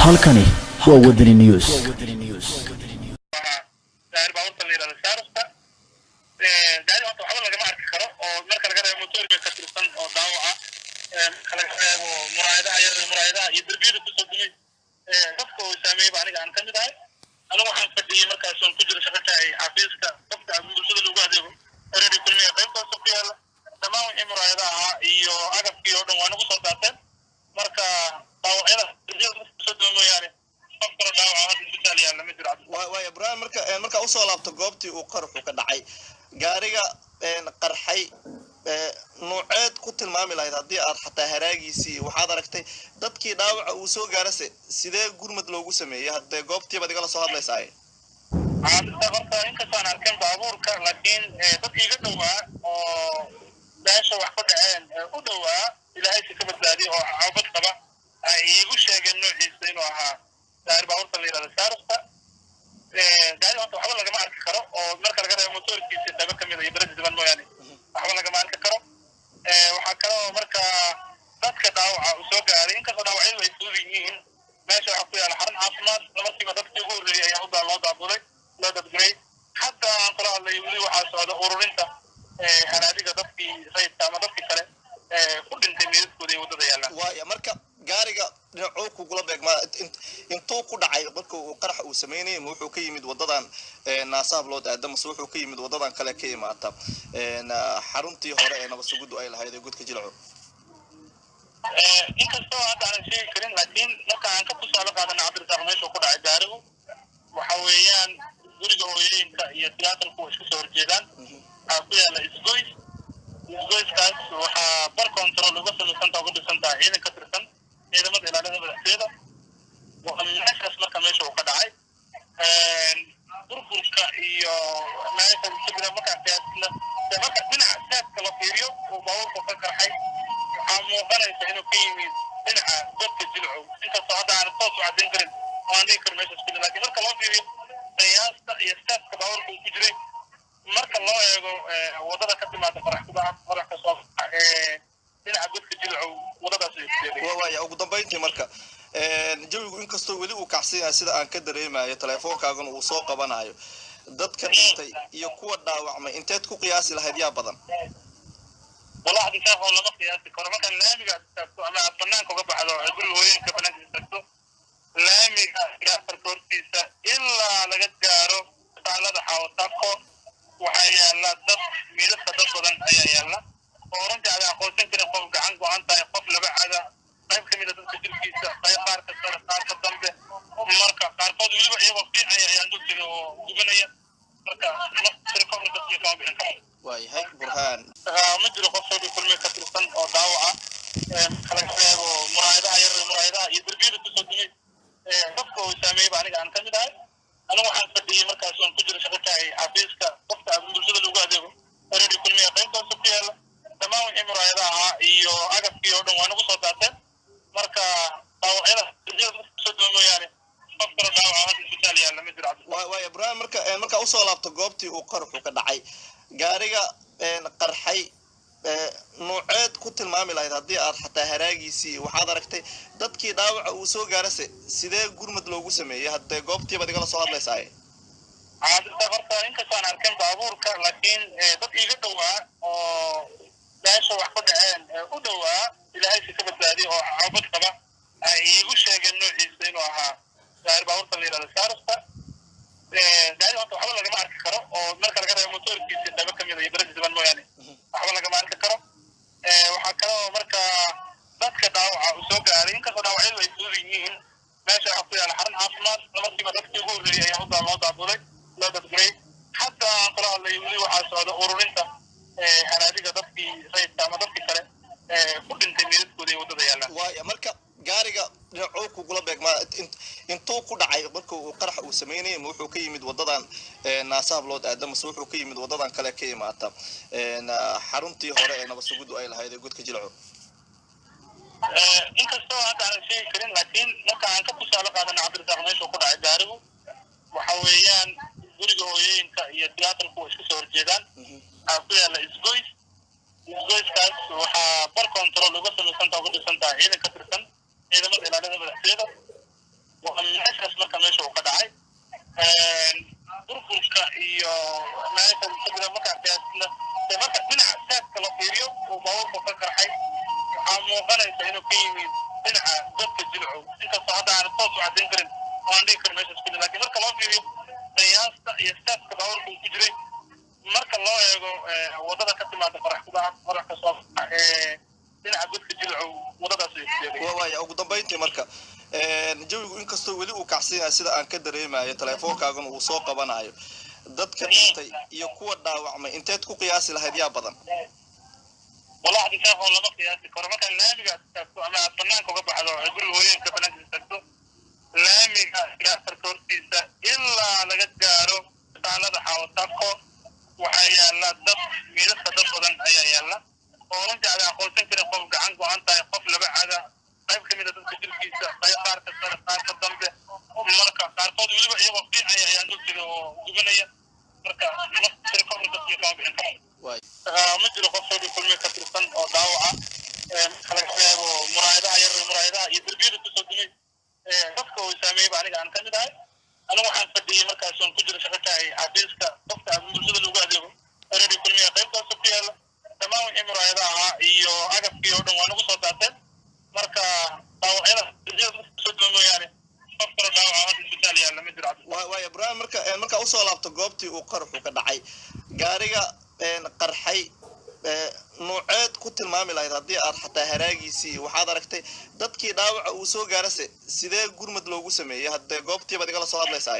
halkani waa Wadani News. marka u soo laabto goobtii uu qarxu ka dhacay gaariga qarxay nooceed ku tilmaami lahayd hadii aad xataa haraagiisii waxaad aragtay dadkii dhaawaca uu soo gaarasay sidee gurmad loogu sameeyay hadda goobtii baad igala soo hadlaysaa inkastaan arkan baabuurka laakiin dad iga dhawaa oo daasha wax ku dhaceen u dhawaa ilaahay si ka badbaadiyo oo caabad qaba ay igu sheegeen noociisa inuu ahaa gaari baabuurka la yiraahdo saarista gaari waxba lagama arki karo oo marka laga reebo motorkiisa qayb ka mid ah ibrad diban mooyaane waxba lagama arki karo waxa kale oo marka dadka dhaawaca u soo gaaray inkastoo dhaawacyadu ay soo yihiin meesha waxa ku yaala xarun caafimaad markiiba dadkii ugu horreeyay ayaa u loo daabulay loo dadgray hadda aan kula hadlay weli waxaa socda ururinta hanaadiga dadkii rayidka ama dadkii kale ku dhintay meedadkooda ee waddada yaallaan waaya marka gaariga dhinacuu kugula beegmaa intuu ku dhacay marka uu qarax uu sameynayay wuxuu ka yimid wadadan naasaab loo daadamo wuxuu ka yimid wadadan kale ka imaata xaruntii hore ee nabasugudu ay lahayd ee gudka jilco inkastoo hadda aan sheegi karin laakiin marka aan ka tusaale qaadana cabdirasaaq meeshuu ku dhacay gaarigu waxa weeyaan guriga hooyooyinka iyo tiyaatarku way isku soo horjeedaan waxaa ku yaala isgoyskaas waxaa bar control uga samaysantaa uga dhisantaha ciidan ka tirsan ciidamada ilaalada madaxtooyada meeshaas marka meesha uu ka dhacay burburka iyo meesha sibida markaa siyaasada marka dhinaca siyaadka la fiiriyo uu baabuurku ka qarxay waxaa muuqanaysa inuu ka yimid dhinaca godka jilcow inkastoo hadda aan toos u caddayn karin oo aan dhigi karin meeshaas kuli laakiin marka loo fiiriyo qiyaasta iyo siyaadka baabuurka uu ku jiray marka loo eego wadada ka timaada qorax ka soo dhinaca godka jilcow wadadaas ay ku waaya ugu dambeyntii marka jawigu inkastoo weli uu kacsan yahay sida aan ka dareemayo teleefoonkaagana uu soo qabanayo dadka dhintay iyo kuwa dhaawacmay inteed ku qiyaasi lahayd yaa badan والله دفاع ولا ما قياسي كره مثلا لامي قاعد تستو اما فنانك uga baxdo guri hooyinka fanaanka tagto laami ka farkoortiisa illa laga gaaro taalada xawtaaqo waxa yaala dad miidadka dad badan ayaa yaala oo runtii aad aqoonsan karin qof gacan go'an tahay qof laba cada qayb kamid ah dadka jirkiisa qayb qaarka sare qaarka dambe marka qaarkood waliba iyagoo fiicaya ayaan dugsiga oo gubanaya marka naftir kobrka iyo kaabinka waayahay burhaan ma jiro qof soo kulmi ka tirsan oo daawaca kala reebo muraayadaha iyo darbiyada ku soo dumay qofka uu saameeyay aniga aan ka mid ahay anigu waxaan fadhiyay markaas oo ku jira shaqadaay xafiiska qofka bulshada lagu adeego reedi kulmi qaybta ku yaala dhammaan wixii muraayadaha iyo agabkii oo dhan waa nagu soo daateen marka daawacyada darbiyada ku soo dumay mooyaane qof kale daawaca isbitaal yaala ma jiro waaya burhaan marka u soo laabto goobtii uu qarxu ka dhacay gaariga qarxay nooceed ku tilmaami lahayd hadii aad xataa haraagiisii waxaad aragtay dadkii dhaawaca uu soo gaarasay sidee gurmad loogu sameeyay hadda goobtii baad igala soo hadlaysaa inkastaan arkan baabuurka laakiin dad iga dhawaa oo daasha wax ku dhaceen u dhawaa ilaahay si ka badbaadiyo oo caabad qaba ay igu sheegeen noociisa inuu ahaa gaari baabuurka la yiraahdo saarista gaari waxba lagama arki karo oo marka laga reebo motorkiisa qayb ka mid ah ibrad diban mooyaane waxba lagama arki karo waxa kale oo marka dadka dhaawaca u soo gaaray inkastoo dhaawacyadu ay soo yihiin meesha waxa ku yaala xarun caafimaad markiiba dadkii ugu horreeyay ayaa u loo daabulay loo dadgray hadda aan kula hadlay weli waxaa socda ururinta hanaadiga dadkii rayidka ama dadkii kale ku dhintay meedadkooda ee waddada yaallaan waaya marka gaariga dhinacuu kugula beegmaa intuu ku dhacay marka uu qarax uu sameynayay wuxuu ka yimid wadadan naasaab loo daadamo wuxuu ka yimid wadadan kale ka imaata xaruntii hore ee nabasugudu ay lahayd ee gudka jilco inkastoo hadda aan sheegi karin laakiin marka aan ka tusaale qaadana cabdirasaaq meeshuu ku dhacay gaarigu waxa weeyaan guriga hooyooyinka iyo tiyaatarku way isku soo horjeedaan waxaa ku yaala isgoyskaas waxaa bar control uga samaysantaa uga dhisantaha ciidan ka tirsan ciidamada ilaalada madaxtooyada meeshaas marka meesha uu ka dhacay burburka iyo meesha sabira marka qiyaasna marka dhinaca saadka la fiiriyo uu baabuurku ka qarxay waxaa muuqanaysa inuu ka yimid dhinaca dadka jilcow inkastoo hadda aan toos u caddayn karin oo aan dhihi karin meeshaas ku laakiin marka loo fiiriyo qiyaasta iyo saadka baabuurka uu ku jiray marka loo eego wadada ka timaada qorax ka soo dhinaca dadka jilcow wadadaas waaya ugu dambeyntii marka jawigu inkastoo weli uu kacsanyahay sida aan ka dareemayo teleefoonkaagana uu soo qabanayo dadka dhintay iyo kuwa dhaawacmay inteed ku qiyaasi lahayd yaa badan والله هذا كان والله ما قياسي كره مثلا لامي انا اتمنى كوكا بحضو عبر وين كبنات استكتو لامي كاسر كورتيسا الا لقد جارو تعالى حاوطاكو وحيا لا دب ميلس دب بدن ايا يلا ورنت على قولتين كده قف غعان غانتا قف لبا هذا qayb kamid ah dadka jirkiisa qaar ka dambe marka qaarkood waliba iyaga fi ayaan dugsiga oo gubanaya marka naftir ka hor dadka ka bixin way ma jiro qof soo kulmi ka tirsan oo daawaca kala qeybo muraayadaha iyo darbiyada ku soo dumay dadka oo saameeyay aniga aan kamid ahay anigu waxaan fadhiyay markaas oo ku jira shaqada xafiiska qofka bulshada lagu adeego eradi kulmi qaybtaas ku yaala dhammaan wixii muraayadaha iyo agabkii oo dhan waa nagu soo daateen marka daawacyada soo dumo yani qofka daawaca isbitaal yaala ma jiro way Ibrahim marka u soo laabto goobtii uu qarxu ka dhacay gaariga qarxay nooceed ku tilmaami lahayd haddii aad xataa haraagiisii waxaad aragtay dadkii dhaawaca uu soo gaarase sidee gurmad loogu sameeyay hadda goobtii baad igala soo hadlaysaa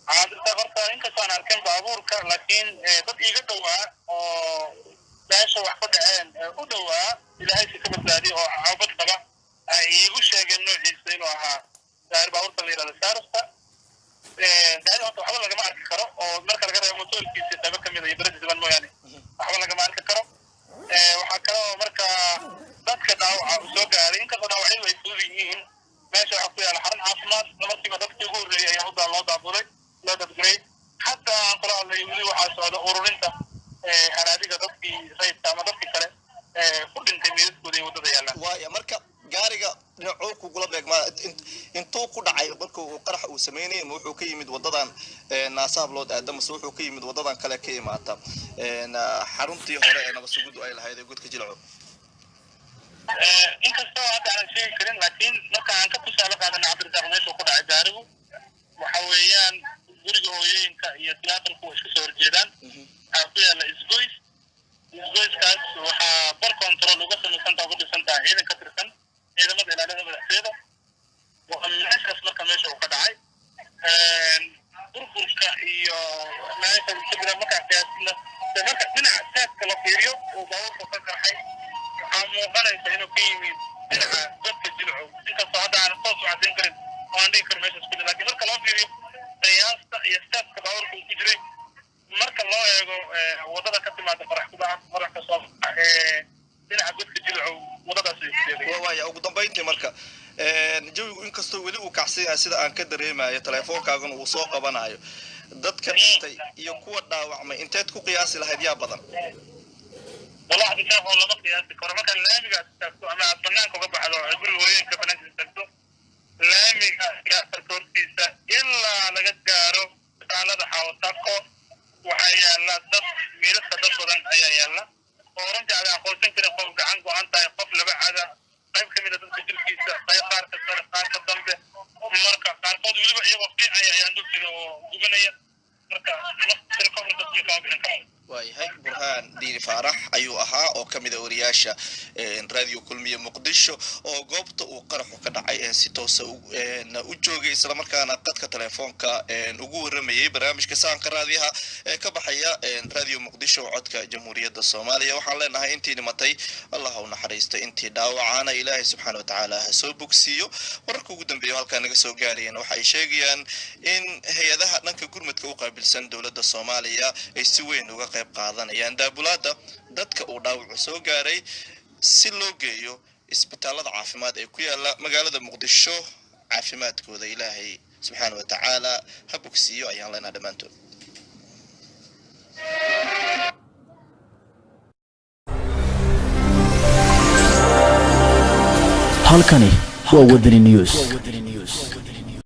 caadada horta inkastoo aan arkin baabuurka laakiin dad iiga dhowaa oo meesha wax ku dhaceen u dhowaa ilaahay si ka badbaadiyo oo caawbad qaba ay iigu sheegeen noociisa inuu ahaa gaari baabuurka la yidhahdo saarasta gaari horta waxba lagama arki karo oo marka laga reebo motoorkiisa qaybo ka mid ah iyo beredi siban mooyaane waxba lagama arki karo waxaa kaloo marka dadka dhaawaca u soo gaaray inkastoo dhaawacyadu ay fudud yihiin meesha waxaa ku yaala xarun caafimaad markiiba dadkii ugu horreeyay ayaa loo daabulay loo dadguray xataa aan kula hadlay weli waxaa socda ururinta haraadiga dadkii rayidka ama dadkii kale ku dhintay meedadkooda iyo waddada yaallaan waaya marka gaariga dhinacuu kugula beegmaa intuu ku dhacay marka uu qarax uu sameynayay ma wuxuu ka yimid wadadan naasaab loo aada mase wuxuu ka yimid wadadan kale ka imaata xaruntii hore ee nabasugudu ay lahayd ee godka jilco inkastoo hadda aan sheegi karin laakiin marka aan ka tusaale qaadana cabdirasaaq meesha ku dhacay gaarigu waxa weeyaan guriga hooyooyinka iyo tiyaatarku way iska soo horjeedaan waxaa ku yaala isgoyskaas waxaa bar control uga samaysantaa ugu dhisantaa ciidan ka tirsan ciidamada ilaalada madaxteeda meeshaas marka meesha uu ka dhacay burburka iyo meesha sabira marka qiyaasna marka dhinaca saadka la fiiriyo uu baabuurku ka qarxay waxaa muuqanaysa inuu ka yimid dhinaca dadka jilcow inkastoo hadda aan toos u caddayn karin oo aan dhihi karin meeshaas ku laakiin marka loo fiiriyo qiyaasta iyo saadka baabuurka uu ku jiray marka loo eego wadada ka timaada qorax ka soo dhinaca dadka jilcow wadadaas waaya ugu dambeyntii marka jawigu inkastoo weli uu kacsanyahay sida aan ka dareemayo teleefoonkaagana uu soo qabanayo dadka dhintay iyo kuwa dhaawacmay inteed ku qiyaasi lahayd yaa badan والله هذا كان والله ما قياسي كره مثلا لامي استكتو انا اتمنى كوكا بحضو عبر وين كبنات استكتو لامي كاسر كورتيسا الا لقد جارو تعالى حاوطاكو وحيا لا دب ميلس دب بدن ايا يلا ورنت على قولتين كده قف غعان غانتا قف لبا هذا qayb kamid ah dadka jirkiisa qaar ka dambe marka qaarkood waliba iyaga fi ayaan dugsiga oo gubanaya marka naftir ka hor dadka ka bixin waayahay burhaan diini faarax ayuu ahaa oo ka mid ah wariyaasha radio kulmiye muqdisho oo goobta uu qaraxu ka dhacay si toos ah u joogay isla markaana qadka telefoonka ugu waramayay barnaamijka saanka raadiyaha ee ka baxaya radio muqdisho codka jamhuuriyadda Soomaaliya waxaan leenahay intii dhimatay Allah u naxariisto intii dhaawacana Ilaahay subxaanahu wa ta'aala ha soo bogsiyo wararka ugu dambeeya halka naga soo gaarayeen waxay sheegayaan in hay'adaha dhanka gurmadka u qaabilsan dawladda Soomaaliya ay si weyn uga qayb qaadanayaan daabulaada dadka uu dhaawac soo gaaray si loo geeyo isbitaalada caafimaad ee ku yaala magaalada Muqdisho caafimaadkooda Ilaahay subxaanahu wa ta'aala ha bogsiyo ayaan leenahay dhamaantood halkani waa Wadani News